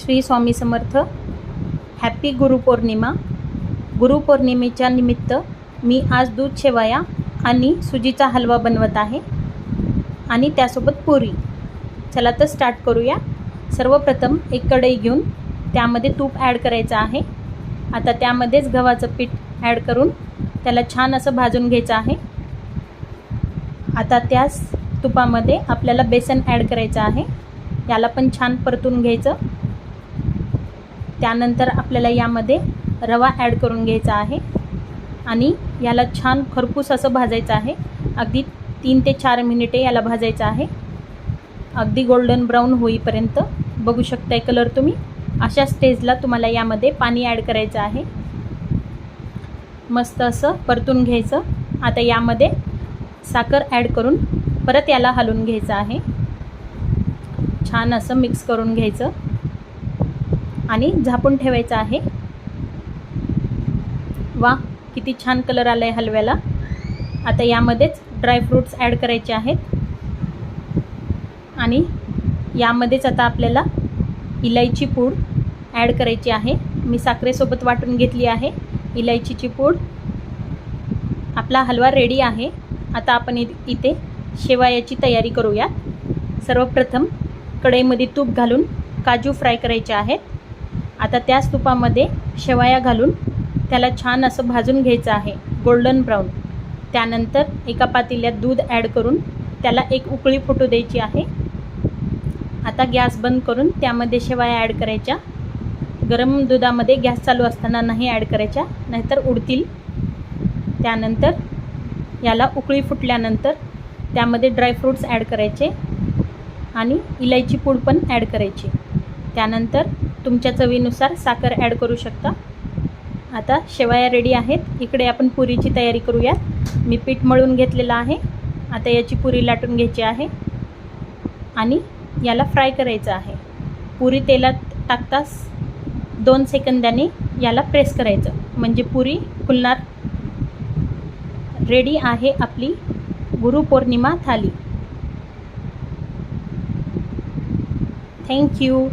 Shri Swami Samarth. Happy Guru Purnima. गुरुपौर्णिमेच्या निमित्त मी आज दूध शेवया आणि सुजीचा हलवा बनवत आहे आणि त्यासोबत पुरी. चला तर स्टार्ट करूया. सर्वप्रथम एक कढई घेऊन त्यामध्ये तूप ॲड करायचं आहे. आता त्यामध्येच गव्हाचं पीठ ॲड करून त्याला छान असं भाजून घ्यायचं आहे. आता त्याच तुपामध्ये आपल्याला बेसन ॲड करायचं आहे. याला पण छान परतून घ्यायचं. त्यानंतर आपल्याला यामध्ये रवा ॲड करून घ्यायचा आहे आणि याला छान खरपूस असं भाजायचं आहे. अगदी 3 ते 4 मिनिटे याला भाजायचं आहे. अगदी गोल्डन ब्राऊन होईपर्यंत. बघू शकताय कलर तुम्ही. अशा स्टेजला तुम्हाला यामध्ये पाणी ॲड करायचं आहे. मस्त असं परतून घ्यायचं. आता यामध्ये साखर ॲड करून परत याला हलवून घ्यायचं आहे. छान असं मिक्स करून घ्यायचं आणि झाकून ठेवायचं आहे. वा, किती छान कलर आला आहे हलव्याला. आता यामध्येच ड्रायफ्रूट्स ॲड करायचे आहेत आणि यामध्येच आता आपल्याला इलायची पूड ॲड करायची आहे. मी साखरेसोबत वाटून घेतली आहे इलायचीची पूड. आपला हलवा रेडी आहे. आता आपण इथे शेवयाची तयारी करूया. सर्वप्रथम कढईमध्ये तूप घालून काजू फ्राय करायचे आहेत. आता त्याच तुपामध्ये शेवया घालून त्याला छान असं भाजून घ्यायचं आहे गोल्डन ब्राऊन. त्यानंतर एका पातेल्यात दूध ॲड करून त्याला एक उकळी फुटू द्यायची आहे. आता गॅस बंद करून त्यामध्ये शेवया ॲड करायच्या. गरम दुधामध्ये गॅस चालू असताना नाही ॲड करायच्या, नाहीतर उडतील. त्यानंतर याला उकळी फुटल्यानंतर त्यामध्ये ड्रायफ्रूट्स ॲड करायचे आणि इलायची पूड पण ॲड करायची. त्यानंतर तुमच्या चवीनुसार साखर ॲड करू शकता. आता शेवया रेडी आहेत. इकडे आपण पुरीची तयारी करूया. मी पीठ मळून घेतलेलं आहे. आता याची पुरी लाटून घ्यायची आहे आणि याला फ्राय करायचं आहे. पुरी तेलात टाकताच 2 सेकंदांनी याला प्रेस करायचं, म्हणजे पुरी फुलणार. रेडी आहे आपली गुरुपौर्णिमा थाली. थँक्यू.